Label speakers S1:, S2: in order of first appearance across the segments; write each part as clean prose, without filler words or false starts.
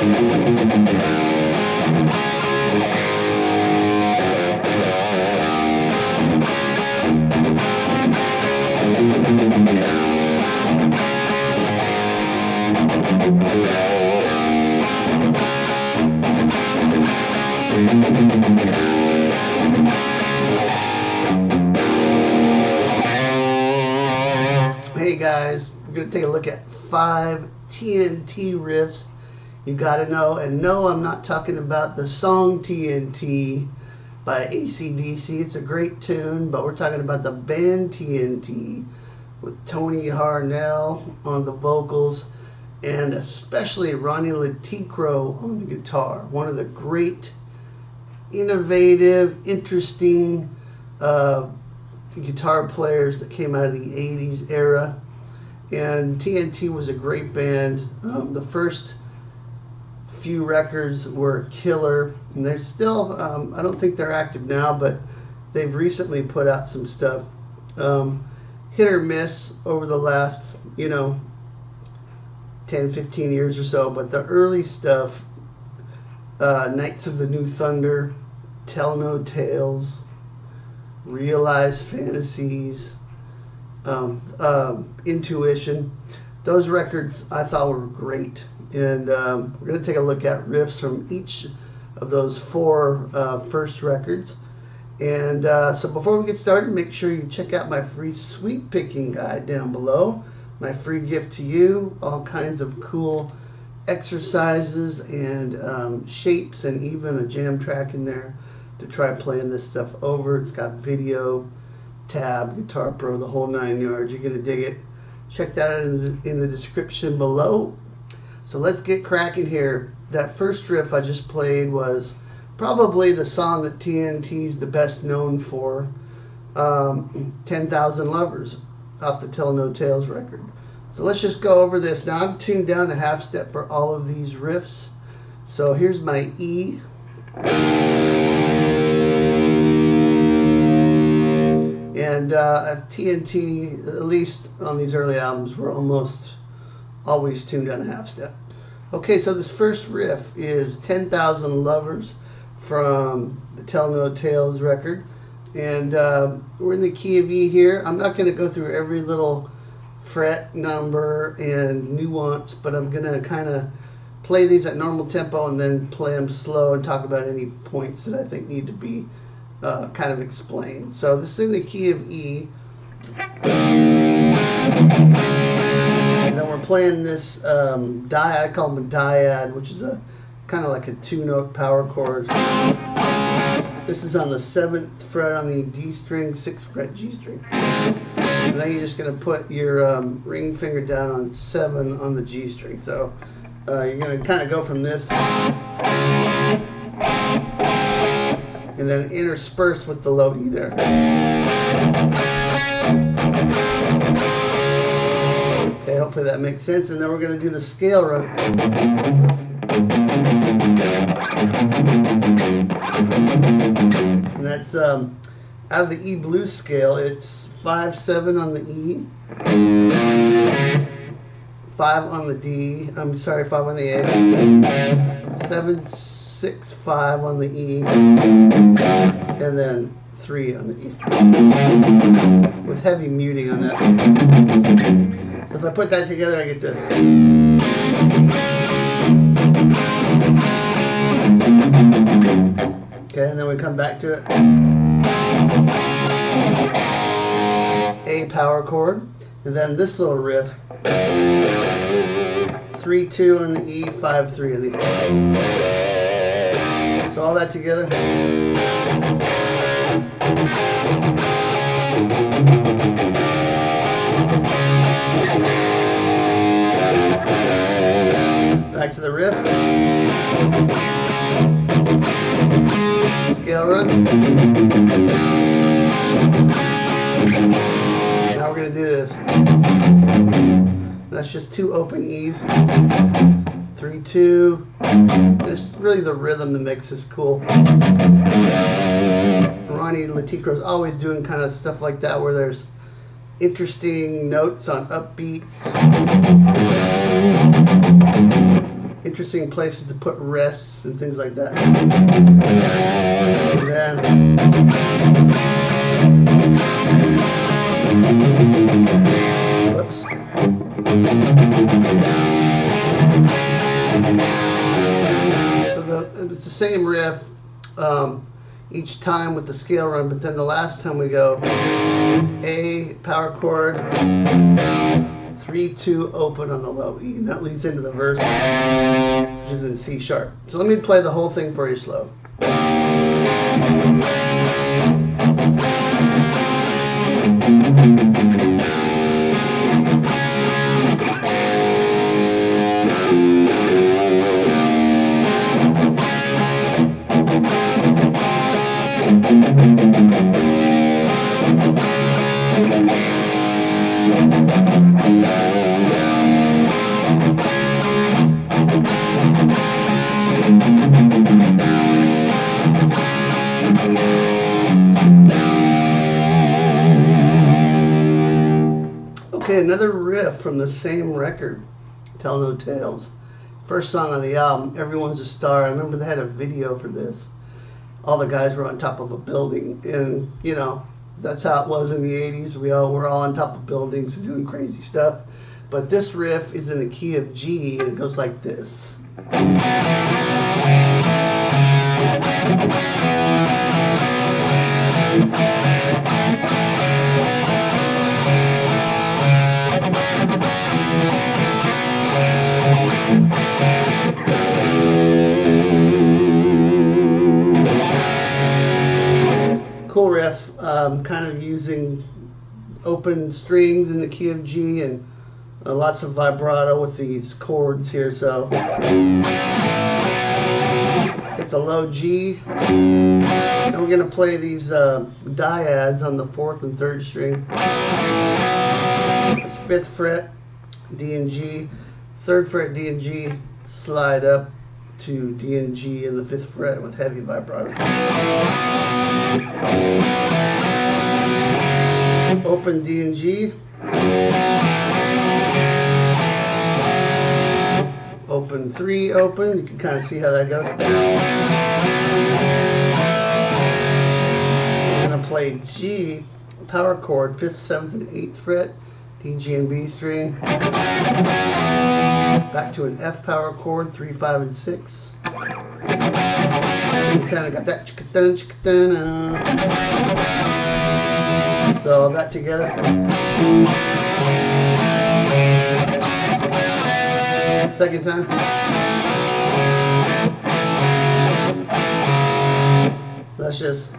S1: Hey guys, we're going to take a look at 5 TNT riffs you gotta know. And no, I'm not talking about the song TNT by AC/DC. It's a great tune, but we're talking about the band TNT with Tony Harnell on the vocals and especially Ronni Le Tekro on the guitar. One of the great, innovative, interesting guitar players that came out of the 80s era. And TNT was a great band. The first few records were killer, and they're still, I don't think they're active now, but they've recently put out some stuff. Hit or miss over the last, 10, 15 years or so, but the early stuff, Knights of the New Thunder, Tell No Tales, Realize Fantasies, Intuition, those records I thought were great. And we're going to take a look at riffs from each of those 4 first records. And so before we get started, make sure you check out my free sweet picking guide down below. My free gift to you, all kinds of cool exercises and shapes, and even a jam track in there to try playing this stuff over. It's got video, tab, Guitar Pro, the whole 9 yards. You're going to dig it. Check that out in the description below. So let's get cracking here. That first riff I just played was probably the song that TNT's the best known for, 10,000 Lovers, off the Tell No Tales record. So let's just go over this. Now I'm tuned down to half step for all of these riffs. So here's my E. And at TNT, at least on these early albums, we're almost always tuned down to half step. Okay, so this first riff is 10,000 Lovers from the Tell No Tales record. And we're in the key of E here. I'm not going to go through every little fret number and nuance, but I'm going to kind of play these at normal tempo and then play them slow and talk about any points that I think need to be kind of explained. So this is in the key of E. And then we're playing this dyad, I call them a dyad, which is a kind of like a 2-note power chord. This is on the 7th fret on the D string, 6th fret G string. And then you're just going to put your ring finger down on 7 on the G string. So you're going to kind of go from this and then intersperse with the low E there. Okay, hopefully that makes sense. And then we're going to do the scale run. And that's out of the E blues scale. It's 5/7 on the E, 5 on the D. I'm sorry, 5 on the A, 7/6/5 on the E, and then 3 on the E, with heavy muting on that. So if I put that together, I get this. Okay, and then we come back to it. A power chord, and then this little riff. 3/2 on the E, 5/3 on the E. So all that together. Back to the riff. Scale run. Now we're going to do this. That's just 2 open E's. 3/2. It's really the rhythm that makes this cool. Ronni Le Tekro is always doing kind of stuff like that where there's interesting notes on upbeats, interesting places to put rests and things like that. And then whoops. So it's the same riff each time with the scale run, but then the last time we go A, power chord, 3-2 open on the low E, and that leads into the verse, which is in C sharp. So let me play the whole thing for you slow. Okay, another riff from the same record, Tell No Tales. First song on the album, Everyone's a Star. I remember they had a video for this. All the guys were on top of a building, and you know, that's how it was in the 80s. We all were all on top of buildings and doing crazy stuff. But this riff is in the key of G, and it goes like this. Cool riff, kind of using open strings in the key of G and lots of vibrato with these chords here. So hit the low G, and we're going to play these dyads on the 4th and 3rd string. It's 5th fret, D and G, 3rd fret, D and G, slide up to D and G in the 5th fret with heavy vibrato. Open D and G, open 3, open. You can kind of see how that goes. We're going to play G, power chord, 5th, 7th, and 8th fret, D, G, and B string. Back to an F power chord, 3, 5, and 6. And kind of got that. So that together. Second time. That's just.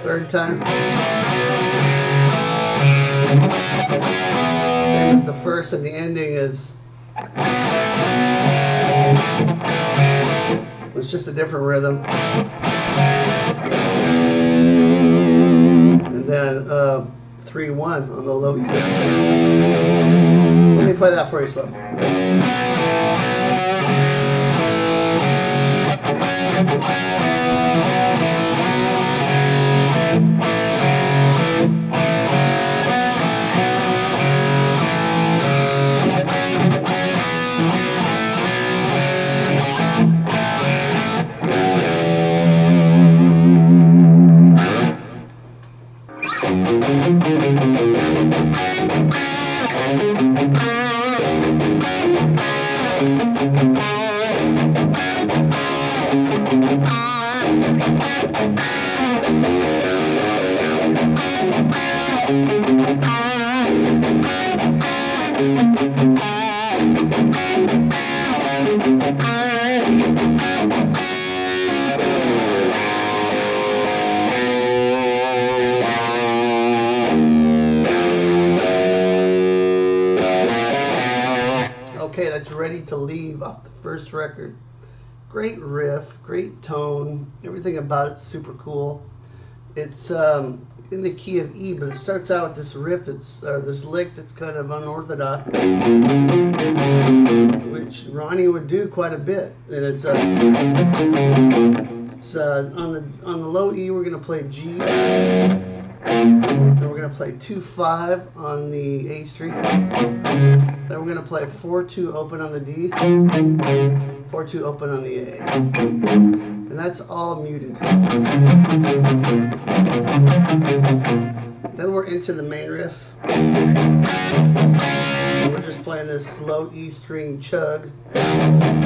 S1: Third time. Same as the first, and the ending is. It's just a different rhythm. And then 3-1 on the low E. So let me play that for you slow. Okay, that's Ready to Leave off the first record. Great riff, great tone, everything about it's super cool. It's in the key of E, but it starts out with this riff this lick that's kind of unorthodox, which Ronnie would do quite a bit. And it's on the low E we're gonna play G, and we're gonna to play 2-5 on the A string. Then we're going to play 4-2 open on the D, 4-2 open on the A. And that's all muted. Then we're into the main riff. And we're just playing this low E string chug. And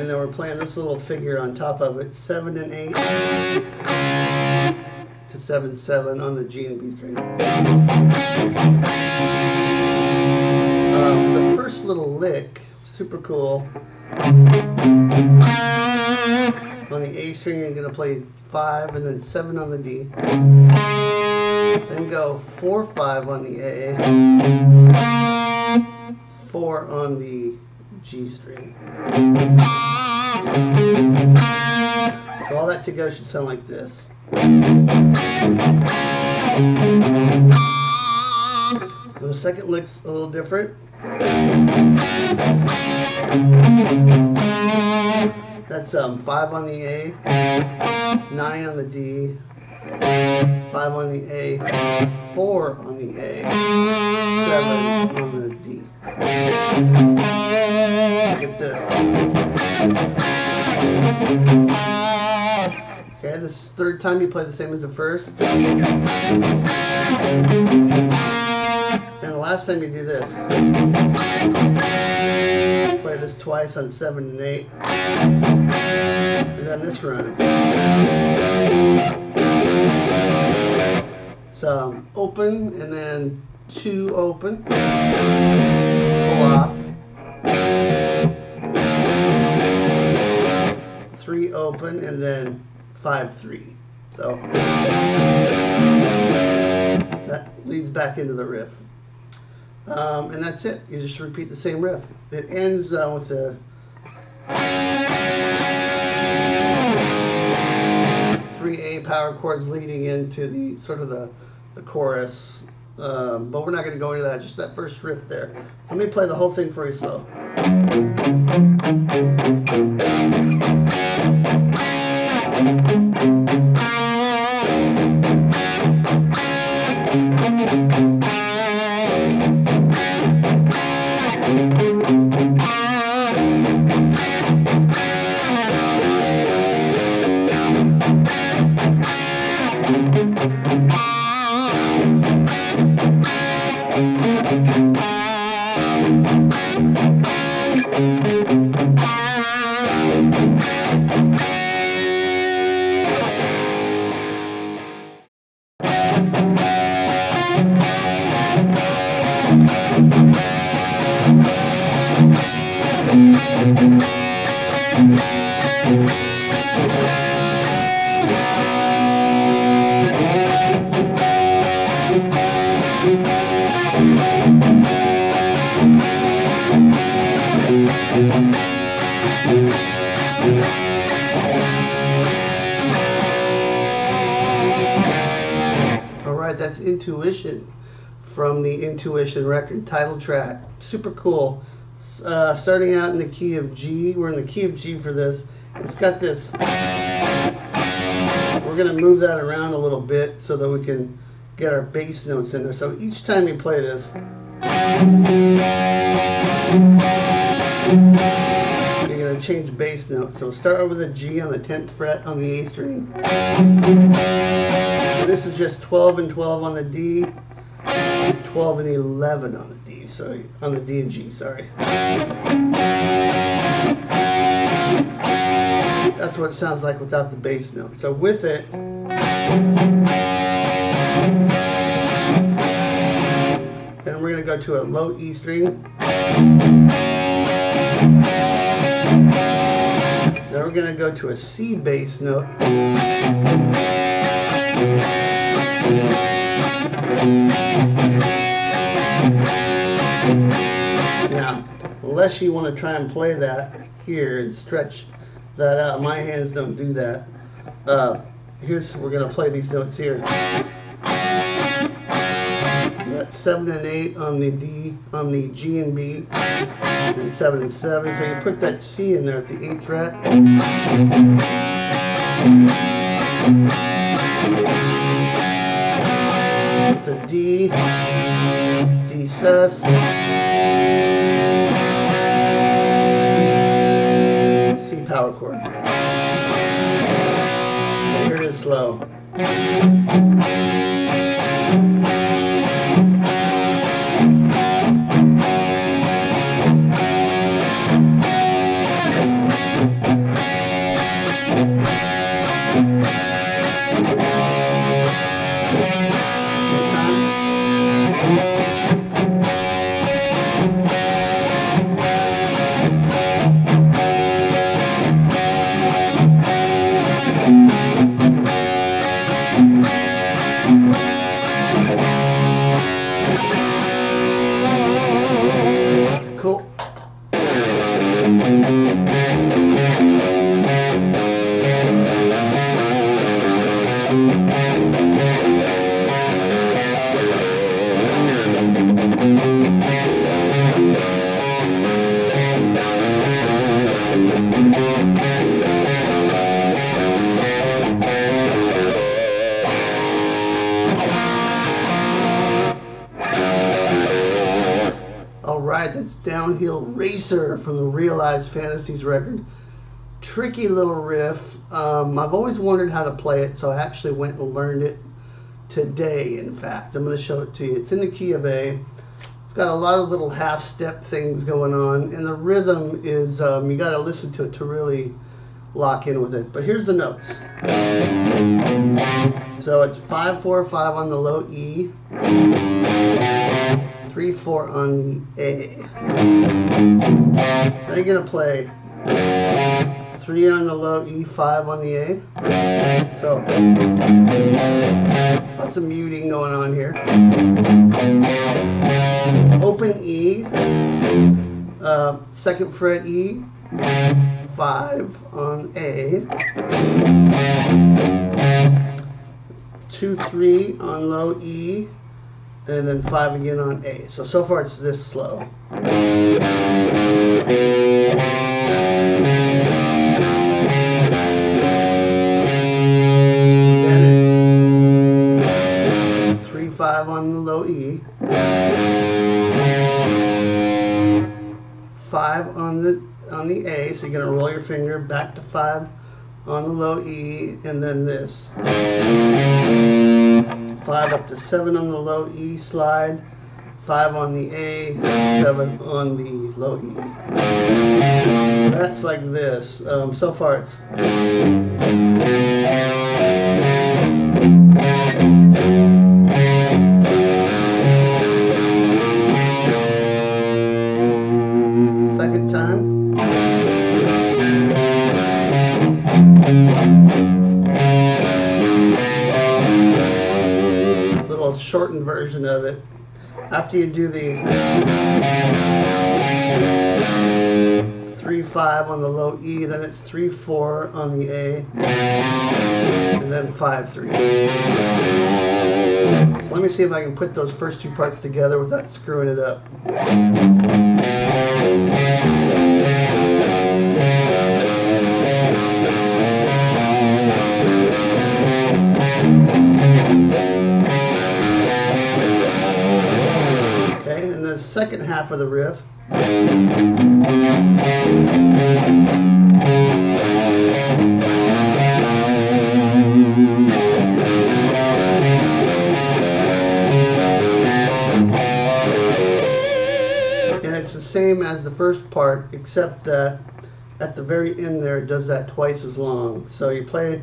S1: then we're playing this little figure on top of it, 7 and 8 to 7-7 on the G and B string. The first little lick, super cool. On the A string, you're going to play 5 and then 7 on the D. Then go 4-5 on the A, 4 on the G string. So all that together should sound like this. The second lick's a little different. That's 5 on the A, 9 on the D, 5 on the A, 4 on the A, 7 on the D. Look at this. Okay, this third time you play the same as the first. And the last time you do this. Play this twice on 7 and 8. And then this run. So open and then 2 open. Pull off. 3 open and then 5-3. So that leads back into the riff. And that's it. You just repeat the same riff. It ends with the 3 A power chords leading into the sort of the chorus. But we're not going to go into that, just that first riff there. So let me play the whole thing for you slow. Alright, that's Intuition from the Intuition record, title track. Super cool. Starting out in the key of G. We're in the key of G for this. It's got this. We're going to move that around a little bit so that we can get our bass notes in there. So each time you play this, you're going to change bass notes. So start over the G on the 10th fret on the A string. This is just 12 and 12 on the D, 12 and 11 on the D, sorry, on the D and G, sorry. That's what it sounds like without the bass note. So with it, then we're going to go to a low E string. Then we're going to go to a C bass note. Now, unless you want to try and play that here and stretch that out, my hands don't do that. We're going to play these notes here. So that's 7 and 8 on the D, on the G and B, and 7 and 7. So you put that C in there at the 8th fret. It's a D, D sus, C power chord. And here it is slow. Cool. Alright, that's Downhill Racer from the Realized Fantasies record. Tricky little riff. I've always wondered how to play it, so I actually went and learned it today, in fact. I'm going to show it to you. It's in the key of A. It's got a lot of little half-step things going on, and the rhythm is, you got to listen to it to really lock in with it. But here's the notes. So it's 5-4-5 on the low E, 3-4 on the A. Now you're going to play 3 on the low E, 5 on the A. So lots of muting going on here. Open E, second fret E, 5 on A, 2-3 on low E, and then 5 again on A. So far it's this slow. Then it's 3-5 on the low E, 5 on the A, so you're going to roll your finger back to 5 on the low E, and then this. 5 up to 7 on the low E slide, 5 on the A, 7 on the low E. So that's like this. So far it's second time. Little shortened version of it. After you do the 3-5 on the low E, then it's 3-4 on the A, and then 5-3. So let me see if I can put those first two parts together without screwing it up. Okay, and the second half of the riff. And it's the same as the first part, except that at the very end there it does that twice as long. So you play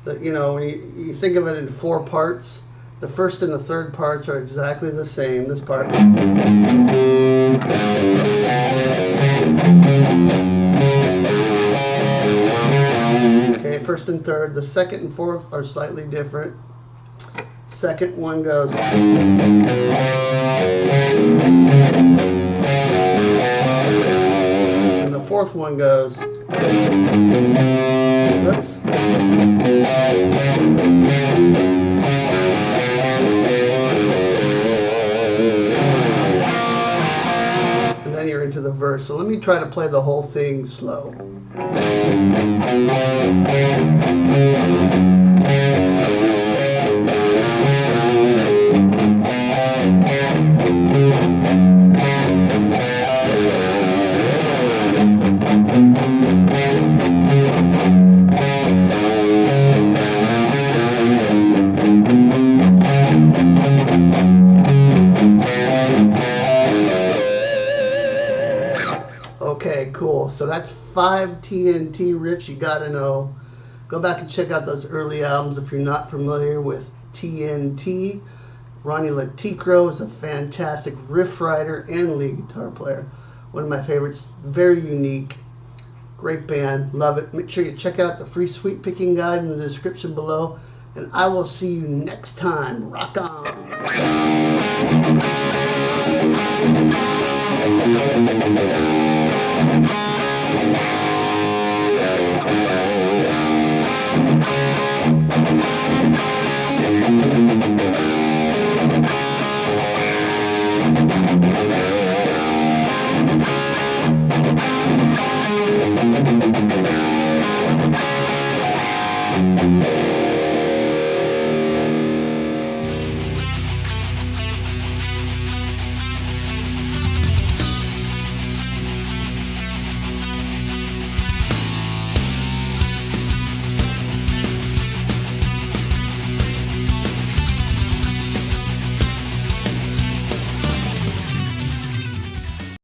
S1: the, when you think of it in 4 parts, the first and the third parts are exactly the same. This part. Okay, first and third. The second and fourth are slightly different. Second one goes. And the fourth one goes. Oops. And then you're into the verse. So let me try to play the whole thing slow. So that's 5 TNT riffs you gotta know. Go back and check out those early albums if you're not familiar with TNT. Ronni Le Tekro is a fantastic riff writer and lead guitar player. One of my favorites. Very unique. Great band. Love it. Make sure you check out the free sweep picking guide in the description below. And I will see you next time. Rock on.